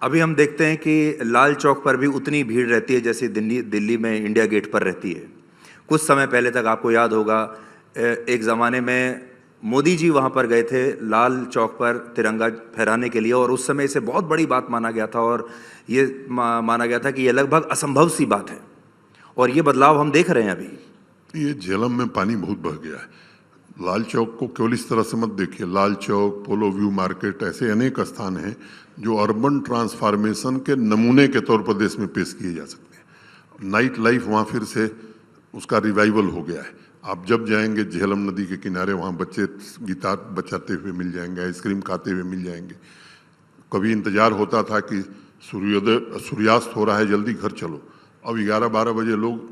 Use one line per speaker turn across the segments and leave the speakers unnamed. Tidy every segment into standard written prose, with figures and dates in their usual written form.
अभी हम देखते हैं कि लाल चौक पर भी उतनी भीड़ रहती है जैसे दिल्ली दिल्ली में इंडिया गेट पर रहती है। कुछ समय पहले तक आपको याद होगा, एक ज़माने में मोदी जी वहाँ पर गए थे लाल चौक पर तिरंगा फहराने के लिए, और उस समय इसे बहुत बड़ी बात माना गया था, और ये माना गया था कि ये लगभग असंभव सी बात है, और ये बदलाव हम देख रहे हैं अभी।
ये झेलम में पानी बहुत बह गया है। लाल चौक को केवल इस तरह से मत देखिए। लाल चौक, पोलो व्यू मार्केट, ऐसे अनेक स्थान हैं जो अर्बन ट्रांसफॉर्मेशन के नमूने के तौर पर देश में पेश किए जा सकते हैं। नाइट लाइफ वहाँ फिर से उसका रिवाइवल हो गया है। आप जब जाएंगे झेलम नदी के किनारे, वहाँ बच्चे गिटार बजाते हुए मिल जाएंगे, आइसक्रीम खाते हुए मिल जाएंगे। कभी इंतजार होता था कि सूर्यास्त हो रहा है, जल्दी घर चलो। अब 11-12 बजे लोग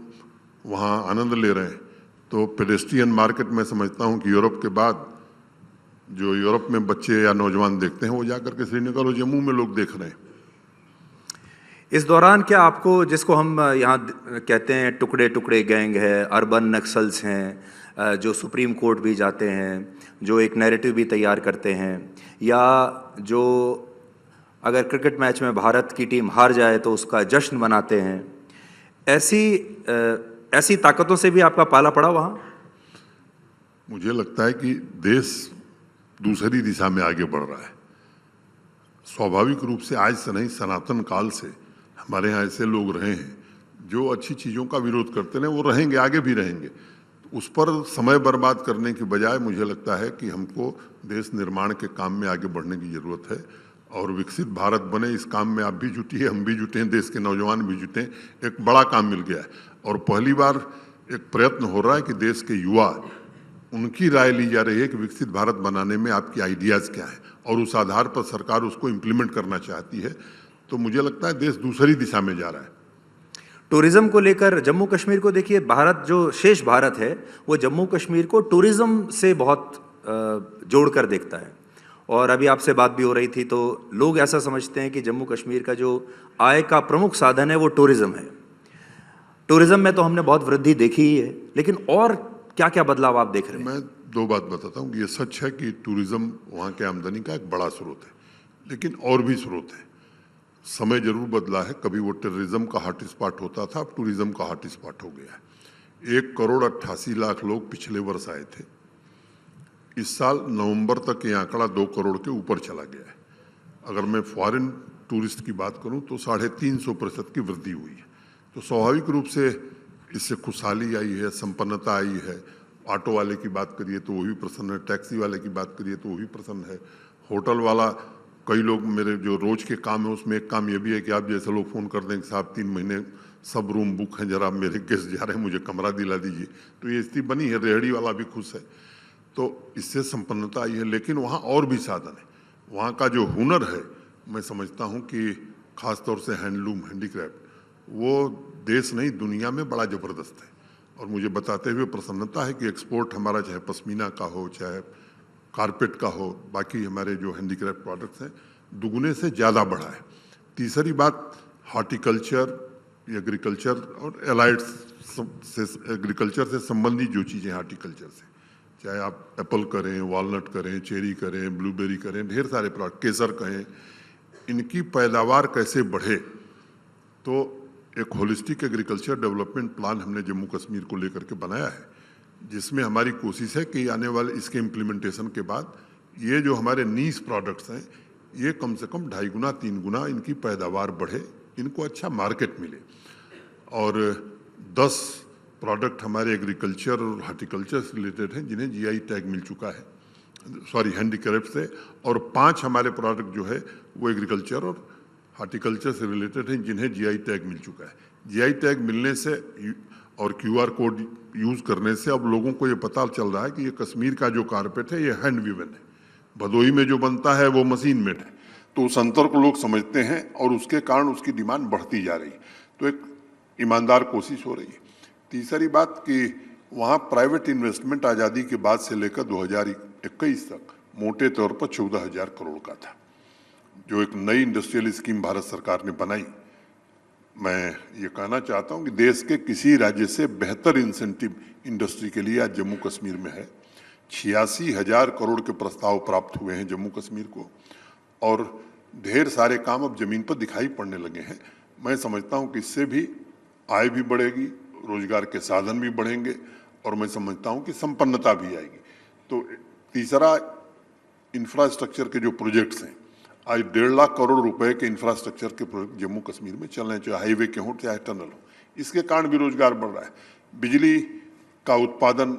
वहाँ आनंद ले रहे हैं। तो पेडेस्ट्रियन मार्केट में समझता हूँ कि यूरोप के बाद जो यूरोप में बच्चे या नौजवान देखते हैं, वो जाकर के श्रीनगर और जम्मू में लोग देख रहे हैं।
इस दौरान क्या आपको, जिसको हम यहाँ कहते हैं टुकड़े टुकड़े गैंग है, अर्बन नक्सल्स हैं, जो सुप्रीम कोर्ट भी जाते हैं, जो एक नैरेटिव भी तैयार करते हैं, या जो अगर क्रिकेट मैच में भारत की टीम हार जाए तो उसका जश्न मनाते हैं, ऐसी ताकतों से भी आपका पाला पड़ा वहाँ?
मुझे लगता है कि देश दूसरी दिशा में आगे बढ़ रहा है। स्वाभाविक रूप से आज से नहीं, सनातन काल से हमारे यहाँ ऐसे लोग रहे हैं जो अच्छी चीज़ों का विरोध करते रहे, वो रहेंगे, आगे भी रहेंगे। उस पर समय बर्बाद करने की बजाय मुझे लगता है कि हमको देश निर्माण के काम में आगे बढ़ने की ज़रूरत है, और विकसित भारत बने इस काम में आप भी जुटिए, हम भी जुटे हैं, देश के नौजवान भी जुटे हैं। एक बड़ा काम मिल गया है, और पहली बार एक प्रयत्न हो रहा है कि देश के युवा, उनकी राय ली जा रही है कि विकसित भारत बनाने में आपकी आइडियाज़ क्या है, और उस आधार पर सरकार उसको इम्प्लीमेंट करना चाहती है। तो मुझे लगता है देश दूसरी दिशा में जा रहा है।
टूरिज्म को लेकर जम्मू कश्मीर को देखिए, भारत जो शेष भारत है वो जम्मू कश्मीर को टूरिज्म से बहुत जोड़ कर देखता है, और अभी आपसे बात भी हो रही थी तो लोग ऐसा समझते हैं कि जम्मू कश्मीर का जो आय का प्रमुख साधन है वो टूरिज्म है। टूरिज्म में तो हमने बहुत वृद्धि देखी ही है, लेकिन और क्या क्या बदलाव आप देख रहे हैं?
मैं दो बात बताता हूँ। ये सच है कि टूरिज्म वहाँ के आमदनी का एक बड़ा स्रोत है, लेकिन और भी स्रोत है। समय जरूर बदला है। कभी वो टेररिज्म का हॉट स्पॉट होता था, अब टूरिज्म का हॉट स्पॉट हो गया है। 1,88,00,000 लोग पिछले वर्ष आए थे। इस साल नवंबर तक ये आंकड़ा 2 करोड़ के ऊपर चला गया है। अगर मैं फॉरेन टूरिस्ट की बात करूं तो 350% की वृद्धि हुई है। तो स्वाभाविक रूप से इससे खुशहाली आई है, संपन्नता आई है। ऑटो वाले की बात करिए तो वो भी प्रसन्न है, टैक्सी वाले की बात करिए तो वो भी प्रसन्न है, होटल वाला, कई लोग, मेरे जो रोज के काम है उसमें एक काम ये भी है कि आप जैसे लोग फ़ोन कर दें कि साहब 3 महीने सब रूम बुक हैं, जरा मेरे गेस्ट जा रहे हैं, मुझे कमरा दिला दीजिए। तो ये स्थिति बनी है, रेहड़ी वाला भी खुश है। तो इससे संपन्नता आई है। लेकिन वहाँ और भी साधन है। वहाँ का जो हुनर है, मैं समझता हूँ कि ख़ास तौर से हैंडलूम, हैंडीक्राफ्ट, वो देश नहीं दुनिया में बड़ा ज़बरदस्त है। और मुझे बताते हुए प्रसन्नता है कि एक्सपोर्ट हमारा चाहे पश्मीना का हो, चाहे कारपेट का हो, बाकी हमारे जो हैंडीक्राफ्ट प्रोडक्ट्स हैं, दुगुने से ज़्यादा बढ़ा है। तीसरी बात, हॉर्टिकल्चर, एग्रीकल्चर और एलाइड से, एग्रीकल्चर से संबंधित जो चीज़ें हॉर्टिकल्चर से, चाहे आप एप्पल करें, वॉलनट करें, चेरी करें, ब्लूबेरी करें, ढेर सारे प्रोडक्ट, केसर कहें, इनकी पैदावार कैसे बढ़े। तो एक होलिस्टिक एग्रीकल्चर डेवलपमेंट प्लान हमने जम्मू कश्मीर को लेकर के बनाया है, जिसमें हमारी कोशिश है कि आने वाले इसके इम्प्लीमेंटेशन के बाद ये जो हमारे नीश प्रोडक्ट्स हैं, ये कम से कम 2.5 गुना 3 गुना इनकी पैदावार बढ़े, इनको अच्छा मार्केट मिले। और 10 प्रोडक्ट हमारे एग्रीकल्चर और हार्टिकल्चर से रिलेटेड हैं जिन्हें जीआई टैग मिल चुका है, सॉरी हैंडीक्राफ्ट से, और 5 हमारे प्रोडक्ट जो है वो एग्रीकल्चर और हार्टिकल्चर से रिलेटेड हैं जिन्हें जीआई टैग मिल चुका है। जीआई टैग मिलने से और क्यूआर कोड यूज़ करने से अब लोगों को ये पता चल रहा है कि ये कश्मीर का जो कारपेट है ये हैंड वीवन है, भदोही में जो बनता है वो मशीन मेड है। तो उस अंतर को लोग समझते हैं और उसके कारण उसकी डिमांड बढ़ती जा रही है। तो एक ईमानदार कोशिश हो रही है। तीसरी बात कि वहाँ प्राइवेट इन्वेस्टमेंट आज़ादी के बाद से लेकर 2021 तक मोटे तौर पर 14,000 करोड़ का था, जो एक नई इंडस्ट्रियल स्कीम भारत सरकार ने बनाई। मैं ये कहना चाहता हूँ कि देश के किसी राज्य से बेहतर इंसेंटिव इंडस्ट्री के लिए आज जम्मू कश्मीर में है। 86,000 करोड़ के प्रस्ताव प्राप्त हुए हैं जम्मू कश्मीर को, और ढेर सारे काम अब जमीन पर दिखाई पड़ने लगे हैं। मैं समझता हूं कि इससे भी आय भी बढ़ेगी, रोजगार के साधन भी बढ़ेंगे और मैं समझता हूं कि संपन्नता भी आएगी। तो तीसरा, इंफ्रास्ट्रक्चर के जो प्रोजेक्ट्स हैं, आज 1.5 लाख करोड़ रुपए के इंफ्रास्ट्रक्चर के प्रोजेक्ट जम्मू कश्मीर में चल रहे हैं, चाहे हाईवे के हों चाहे टनल हो। इसके कारण भी रोजगार बढ़ रहा है। बिजली का उत्पादन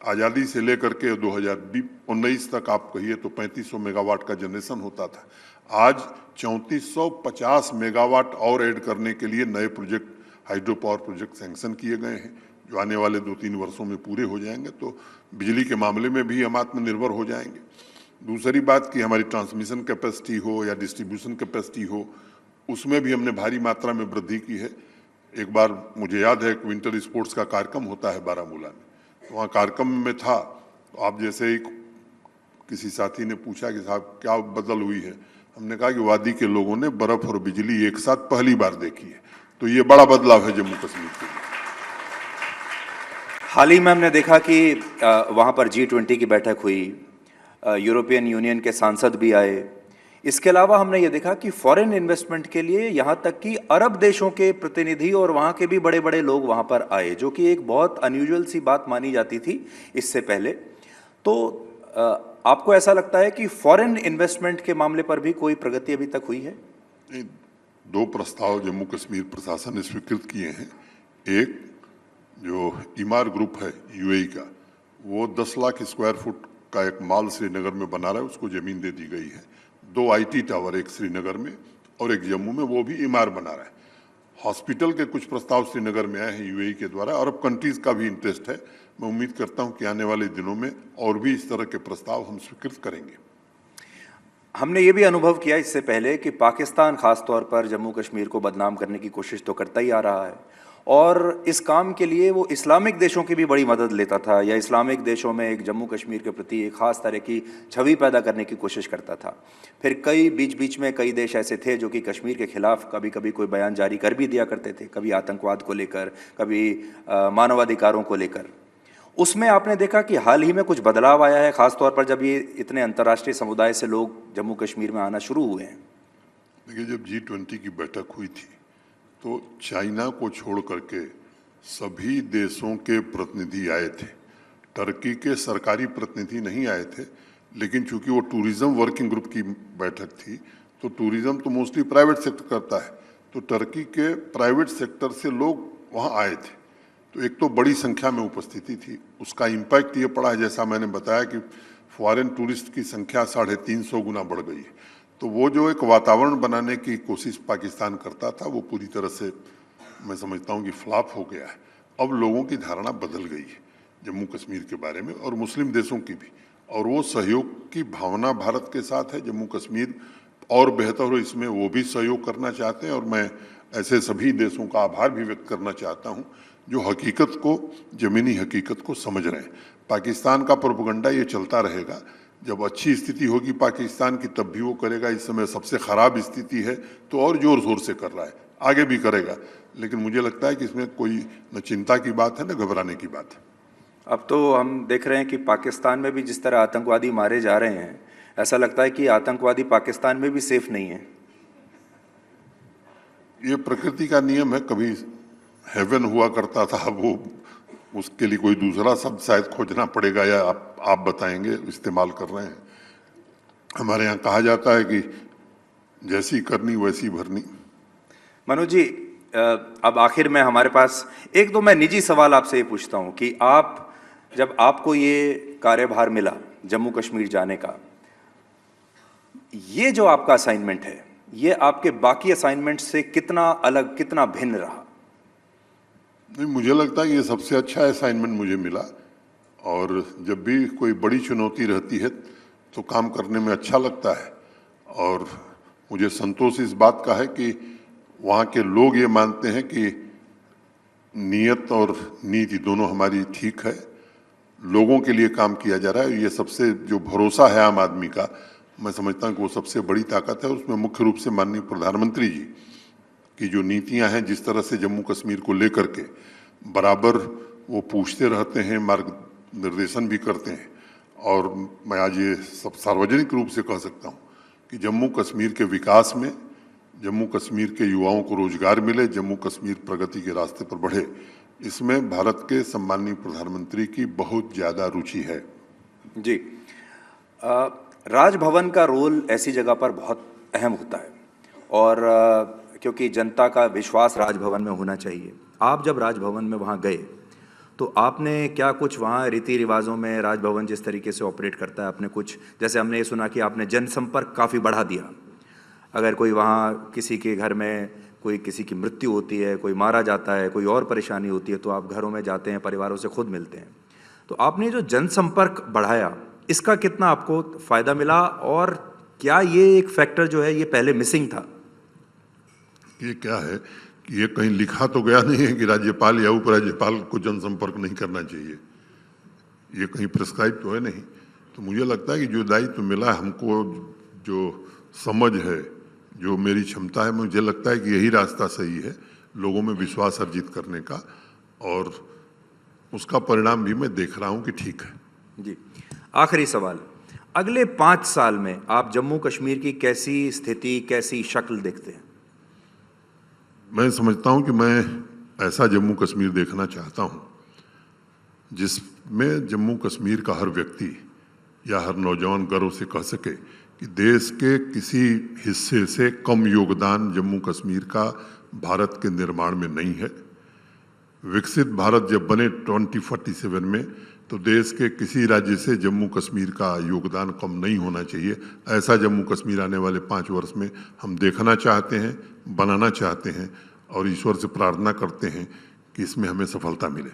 आज़ादी से लेकर के 2019 तक आप कहिए तो 3500 मेगावाट का जनरेशन होता था। आज 3450 मेगावाट और ऐड करने के लिए नए project, hydro power project sanction किए गए हैं, जो आने वाले 2-3 वर्षों में पूरे हो जाएंगे। तो बिजली के मामले में भी हम आत्मनिर्भर हो जाएंगे। दूसरी बात कि हमारी ट्रांसमिशन कैपेसिटी हो या डिस्ट्रीब्यूशन कैपेसिटी हो, उसमें भी हमने भारी मात्रा में वृद्धि की है। एक बार मुझे याद है, एक विंटर स्पोर्ट्स का कार्यक्रम होता है बारामूला में, तो वहाँ कार्यक्रम में था, तो आप जैसे ही किसी साथी ने पूछा कि साहब क्या बदल हुई है, हमने कहा कि वादी के लोगों ने बर्फ और बिजली एक साथ पहली बार देखी है। तो ये बड़ा बदलाव है जम्मू कश्मीर के लिए।
हाल ही में हमने देखा कि वहाँ पर G20 की बैठक हुई, यूरोपियन यूनियन के सांसद भी आए। इसके अलावा हमने ये देखा कि फॉरेन इन्वेस्टमेंट के लिए यहाँ तक कि अरब देशों के प्रतिनिधि और वहाँ के भी बड़े बड़े लोग वहाँ पर आए, जो कि एक बहुत अनयूजुअल सी बात मानी जाती थी इससे पहले। तो आपको ऐसा लगता है कि फॉरेन इन्वेस्टमेंट के मामले पर भी कोई प्रगति अभी तक हुई है?
2 प्रस्ताव जम्मू कश्मीर प्रशासन ने स्वीकृत किए हैं। एक जो ईमार ग्रुप है यूएई का, वो 10 लाख स्क्वायर फुट का एक मॉल श्रीनगर में बना रहा है, उसको जमीन दे दी गई है। 2 आईटी टावर, एक श्रीनगर में और एक जम्मू में, वो भी ईमार बना रहा है। हॉस्पिटल के कुछ प्रस्ताव श्रीनगर में आए हैं यूएई के द्वारा। अरब कंट्रीज का भी इंटरेस्ट है। मैं उम्मीद करता हूं कि आने वाले दिनों में और भी इस तरह के प्रस्ताव हम स्वीकृत करेंगे।
हमने ये भी अनुभव किया इससे पहले कि पाकिस्तान खास तौर पर जम्मू कश्मीर को बदनाम करने की कोशिश तो करता ही आ रहा है, और इस काम के लिए वो इस्लामिक देशों की भी बड़ी मदद लेता था, या इस्लामिक देशों में एक जम्मू कश्मीर के प्रति एक ख़ास तरह की छवि पैदा करने की कोशिश करता था। फिर बीच बीच में कई देश ऐसे थे जो कि कश्मीर के खिलाफ कभी कभी कोई बयान जारी कर भी दिया करते थे, कभी आतंकवाद को लेकर, कभी मानवाधिकारों को लेकर। उसमें आपने देखा कि हाल ही में कुछ बदलाव आया है, ख़ास तौर पर जब ये इतने अंतर्राष्ट्रीय समुदाय से लोग जम्मू कश्मीर में आना शुरू हुए हैं।
देखिए, जब G20 की बैठक हुई थी तो चाइना को छोड़ करके सभी देशों के प्रतिनिधि आए थे। टर्की के सरकारी प्रतिनिधि नहीं आए थे, लेकिन चूंकि वो टूरिज्म वर्किंग ग्रुप की बैठक थी, तो टूरिज्म तो मोस्टली प्राइवेट सेक्टर करता है, तो टर्की के प्राइवेट सेक्टर से लोग वहाँ आए थे। तो एक तो बड़ी संख्या में उपस्थिति थी, उसका इम्पैक्ट ये पड़ा है, जैसा मैंने बताया कि फॉरेन टूरिस्ट की संख्या 350 गुना बढ़ गई है। तो वो जो एक वातावरण बनाने की कोशिश पाकिस्तान करता था, वो पूरी तरह से मैं समझता हूँ कि फ्लॉप हो गया है। अब लोगों की धारणा बदल गई है जम्मू कश्मीर के बारे में, और मुस्लिम देशों की भी, और वो सहयोग की भावना भारत के साथ है। जम्मू कश्मीर और बेहतर हो, इसमें वो भी सहयोग करना चाहते हैं, और मैं ऐसे सभी देशों का आभार भी व्यक्त करना चाहता हूँ जो हकीकत को, ज़मीनी हकीकत को समझ रहे हैं। पाकिस्तान का प्रोपेगेंडा ये चलता रहेगा। जब अच्छी स्थिति होगी पाकिस्तान की तब भी वो करेगा। इस समय सबसे ख़राब स्थिति है तो और ज़ोर ज़ोर से कर रहा है, आगे भी करेगा। लेकिन मुझे लगता है कि इसमें कोई न चिंता की बात है न घबराने की बात है।
अब तो हम देख रहे हैं कि पाकिस्तान में भी जिस तरह आतंकवादी मारे जा रहे हैं, ऐसा लगता है कि आतंकवादी पाकिस्तान में भी सेफ नहीं है।
ये प्रकृति का नियम है। कभी हेवन हुआ करता था, वो उसके लिए कोई दूसरा शब्द शायद खोजना पड़ेगा, या आप बताएंगे, इस्तेमाल कर रहे हैं। हमारे यहाँ कहा जाता है कि जैसी करनी वैसी भरनी।
मनोज जी, अब आखिर में हमारे पास एक दो मैं निजी सवाल आपसे ये पूछता हूँ कि आप, जब आपको ये कार्यभार मिला जम्मू कश्मीर जाने का, ये जो आपका असाइनमेंट है, ये आपके बाकी असाइनमेंट से कितना अलग, कितना भिन्न रहा?
नहीं, मुझे लगता है ये सबसे अच्छा असाइनमेंट मुझे मिला, और जब भी कोई बड़ी चुनौती रहती है तो काम करने में अच्छा लगता है। और मुझे संतोष इस बात का है कि वहाँ के लोग ये मानते हैं कि नीयत और नीति दोनों हमारी ठीक है, लोगों के लिए काम किया जा रहा है। ये सबसे जो भरोसा है आम आदमी का, मैं समझता हूँ कि वो सबसे बड़ी ताकत है। उसमें मुख्य रूप से माननीय प्रधानमंत्री जी की जो नीतियां हैं, जिस तरह से जम्मू कश्मीर को लेकर के बराबर वो पूछते रहते हैं, मार्गनिर्देशन भी करते हैं। और मैं आज ये सब सार्वजनिक रूप से कह सकता हूँ कि जम्मू कश्मीर के विकास में, जम्मू कश्मीर के युवाओं को रोजगार मिले, जम्मू कश्मीर प्रगति के रास्ते पर बढ़े, इसमें भारत के सम्माननीय प्रधानमंत्री की बहुत ज़्यादा रुचि है।
जी, राजभवन का रोल ऐसी जगह पर बहुत अहम होता है और क्योंकि जनता का विश्वास राजभवन में होना चाहिए। आप जब राजभवन में वहाँ गए तो आपने क्या कुछ वहाँ रीति रिवाजों में राजभवन जिस तरीके से ऑपरेट करता है, आपने कुछ, जैसे हमने ये सुना कि आपने जनसंपर्क काफ़ी बढ़ा दिया। अगर कोई वहाँ किसी के घर में कोई किसी की मृत्यु होती है, कोई मारा जाता है, कोई और परेशानी होती है, तो आप घरों में जाते हैं, परिवारों से खुद मिलते हैं। तो आपने जो जनसंपर्क बढ़ाया, इसका कितना आपको फ़ायदा मिला और क्या ये एक फैक्टर जो है ये पहले मिसिंग था?
ये क्या है कि ये कहीं लिखा तो गया नहीं है कि राज्यपाल या उपराज्यपाल को जनसंपर्क नहीं करना चाहिए, ये कहीं प्रिस्क्राइब तो है नहीं। तो मुझे लगता है कि जो दायित्व मिला हमको, जो समझ है, जो मेरी क्षमता है, मुझे लगता है कि यही रास्ता सही है लोगों में विश्वास अर्जित करने का, और उसका परिणाम भी मैं देख रहा हूँ कि ठीक है।
जी, आखिरी सवाल, अगले 5 साल में आप जम्मू कश्मीर की कैसी स्थिति, कैसी शक्ल देखते हैं?
मैं समझता हूं कि मैं ऐसा जम्मू कश्मीर देखना चाहता हूं जिसमें जम्मू कश्मीर का हर व्यक्ति या हर नौजवान गर्व से कह सके कि देश के किसी हिस्से से कम योगदान जम्मू कश्मीर का भारत के निर्माण में नहीं है। विकसित भारत जब बने 2047 में, तो देश के किसी राज्य से जम्मू कश्मीर का योगदान कम नहीं होना चाहिए। ऐसा जम्मू कश्मीर आने वाले 5 वर्ष में हम देखना चाहते हैं, बनाना चाहते हैं, और ईश्वर से प्रार्थना करते हैं कि इसमें हमें सफलता मिले।